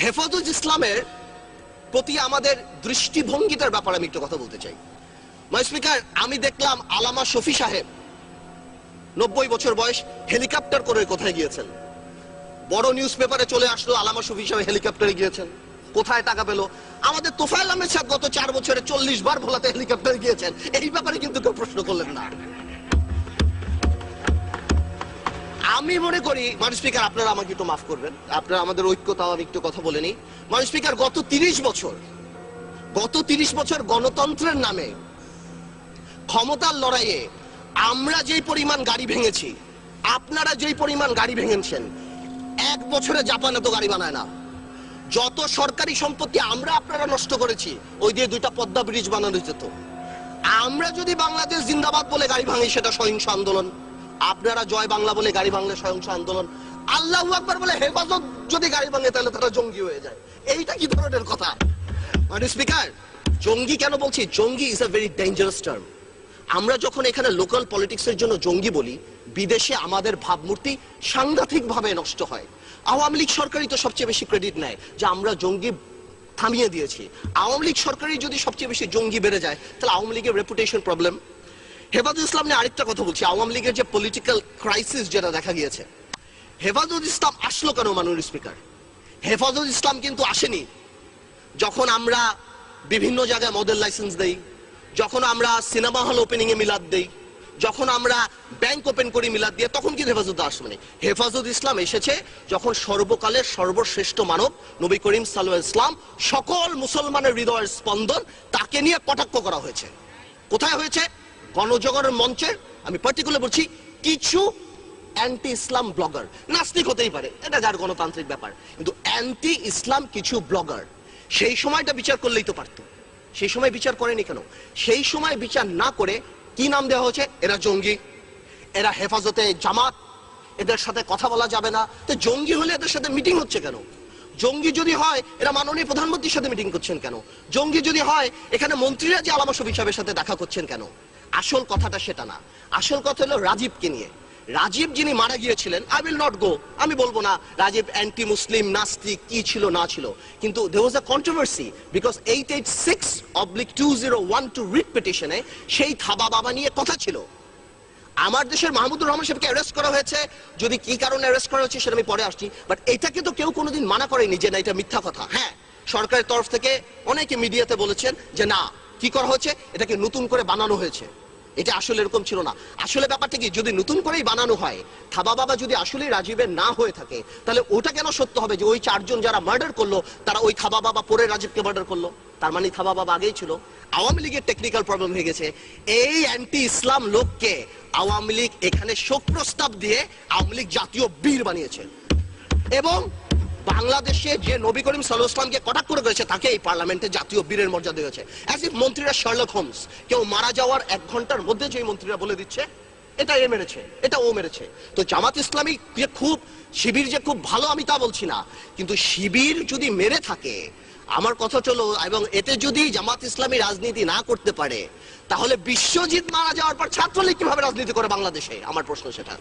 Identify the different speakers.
Speaker 1: হেফাজত ইসলামের প্রতি আমাদের দৃষ্টিভঙ্গিটার ব্যাপারে আমি একটু কথা বলতে চাই। মাই স্পিকার, আমি দেখলাম আলামা শফি সাহেব 90 বছর বয়স হেলিকপ্টার করে কোথায় গিয়েছেন। বড় নিউজ পেপারে চলে আসলো আলামা শফি সাহেব হেলিকপ্টারে গিয়েছেন। কোথায় টাকা পেল? আমাদের তোফায়েল আহমেদ সাহেব গত 4 বছরে 40 বার ভোলাতে হেলিকপ্টারে গিয়েছেন। এই ব্যাপারে কিন্তু কেউ প্রশ্ন করলেন না। আমি মনে করি মাননীয় স্পিকার, আপনারা আমাকে একটু মাফ করবেন, আপনারা আমাদের ঐক্যতাও আমি একটু কথা বলে নিই। মাননীয় স্পিকার, গত 30 বছর গণতন্ত্রের নামে ক্ষমতার লড়াইয়ে আমরা যেই পরিমাণ গাড়ি ভেঙেছি, আপনারা যেই পরিমাণ গাড়ি ভেঙেছেন, 1 বছরে জাপান এত গাড়ি বানায় না। যত সরকারি সম্পত্তি আমরা আপনারা নষ্ট করেছি, ওই দিয়ে 2টা পদ্মা ব্রিজ বানানো যেত। আমরা যদি বাংলাদেশ জিন্দাবাদ বলে গাড়ি ভাঙি, সেটা সহিংস আন্দোলন। আপনারা জয় বাংলা বলে গাড়ি ভাঙলে সহিংস আন্দোলন। আল্লাহু আকবার বলে হেফাজত যদি গাড়ি ভাঙে, তাহলে তারা জঙ্গি হয়ে যায়। এইটা কি ধরনের কথা? মাননীয় স্পিকার, জঙ্গি কেন বলছি? জঙ্গি is a very dangerous term. আমরা যখন এখানে লোকাল পলিটিক্সের জন্য জঙ্গি বলি, বিদেশে আমাদের ভাবমূর্তি সাংঘাতিক ভাবে নষ্ট হয়। আওয়ামী লীগ সরকারই তো সবচেয়ে বেশি ক্রেডিট নেয় যে আমরা জঙ্গি থামিয়ে দিয়েছি। আওয়ামী লীগ সরকারই যদি সবচেয়ে বেশি জঙ্গি বেড়ে যায়, তাহলে আওয়ামী লীগের রেপুটেশন প্রবলেম। হেফাজত ইসলাম নিয়ে আরেকটা কথা বলছি। আওয়ামী লীগের যে পলিটিক্যাল ক্রাইসিস যেটা দেখা গিয়েছে, হেফাজত ইসলাম আসলো কেন মাননীয় স্পিকার? হেফাজত ইসলাম কিন্তু আসেনি যখন আমরা বিভিন্ন জায়গায় মডেল লাইসেন্স দেই, যখন আমরা সিনেমা হল ওপেনিং এ মিলাদ দেই, যখন আমরা ব্যাংক ওপেন করি মিলাদ দিয়ে, তখন কিন্তু হেফাজত আসবে না। হেফাজত ইসলাম এসেছে যখন সর্বকালের সর্বশ্রেষ্ঠ মানব নবী করিম সাল্লাল্লাহু আলাইহি ওয়াসাল্লাম, সকল মুসলমানের হৃদয়ের স্পন্দন, তাকে নিয়ে কটাক্ষ করা হয়েছে। কোথায় হয়েছে? গণজাগরণ মঞ্চে। আমি পার্টিকুলার বলছি, কিছু অ্যান্টি ইসলাম ব্লগার, নাস্তিক হতেই পারে, এটা যার গণতান্ত্রিক ব্যাপার, কিন্তু অ্যান্টি ইসলাম কিছু ব্লগার সেই সময়টা বিচার করলেই তো পারতো। সেই সময় বিচার করেনি কেন? সেই সময় বিচার না করে কি নাম দেওয়া হয়েছে? এরা জঙ্গি, এরা হেফাজতে জামাত, এদের সাথে কথা বলা যাবে না। তো জঙ্গি হলে এদের সাথে মিটিং হচ্ছে কেন? জঙ্গি যদি হয় এরা মাননীয় প্রধানমন্ত্রীর সাথে মিটিং করছেন কেন? জঙ্গি যদি হয় এখানে মন্ত্রীরা যে আলামা শফি সাহেবের সাথে দেখা করছেন কেন? আসল কথাটা সেটা না। আসল কথা হলো রাজীবকে নিয়ে। রাজীব যিনি মারা গিয়েছিলেন, আই উইল নট গো, আমি বলবো না রাজীব অ্যান্টি মুসলিম, নাস্তিক, কি ছিল না ছিল, কিন্তু there was a controversy because 886/2012 writ পিটিশনে সেই থাবা বাবা নিয়ে কথা ছিল। আমার দেশের মাহমুদুর রহমান সাহেবকে অ্যারেস্ট করা হয়েছে, যদি কি কারণে অ্যারেস্ট করা হয়েছে সেটা আমি পরে আসছি, বাট এটাকে তো কেউ কোনোদিন মানা করেনি যে না এটা মিথ্যা কথা। হ্যাঁ, সরকারের তরফ থেকে অনেকে মিডিয়াতে বলেছেন যে না, কি করা হয়েছে, এটাকে নতুন করে বানানো হয়েছে, এটা আসলে এরকম ছিল না। আসলে ব্যাপারটা কি, যদি নতুন করেই বানানো হয়, থাবা বাবা যদি আসলে রাজীবের না হয়ে থাকে, তাহলে ওটা কেন সত্য হবে যে ওই 4 জন যারা মার্ডার করলো তারা ওই থাবা বাবা পরে রাজীবকে মার্ডার করলো? তার মানে থাবা বাবা আগেই ছিল। আওয়ামী লীগের টেকনিক্যাল প্রবলেম হয়ে গেছে। এই অ্যান্টি ইসলাম লোককে আওয়ামী লীগ এখানে শোক প্রস্তাব দিয়ে আওয়ামী লীগ জাতীয় বীর বানিয়েছে, এবং বাংলাদেশে যে নবী করিম সাল্লাল্লাহু আলাইহি ওয়াসাল্লামকে কটাক্ষ করেছে তাকে এই পার্লামেন্টে জাতীয় বীরের মর্যাদা দিয়েছে। অ্যাজ ইফ মন্ত্রীরা শার্লক হোমস, কেউ মারা যাওয়ার 1 ঘন্টার মধ্যে যে মন্ত্রীরা বলে দিচ্ছে এটা এ মেরেছে, এটা ও মেরেছে। তো জামাত ইসলামী যে খুব, শিবির যে খুব ভালো, আমি তা বলছি না, কিন্তু শিবির যদি মেরে থাকে, আমার কথা চলো, এবং এতে যদি জামাত ইসলামী রাজনীতি না করতে পারে, তাহলে বিশ্বজিৎ মারা যাওয়ার পর ছাত্রলীগ কিভাবে রাজনীতি করে বাংলাদেশে? আমার প্রশ্ন সেটা।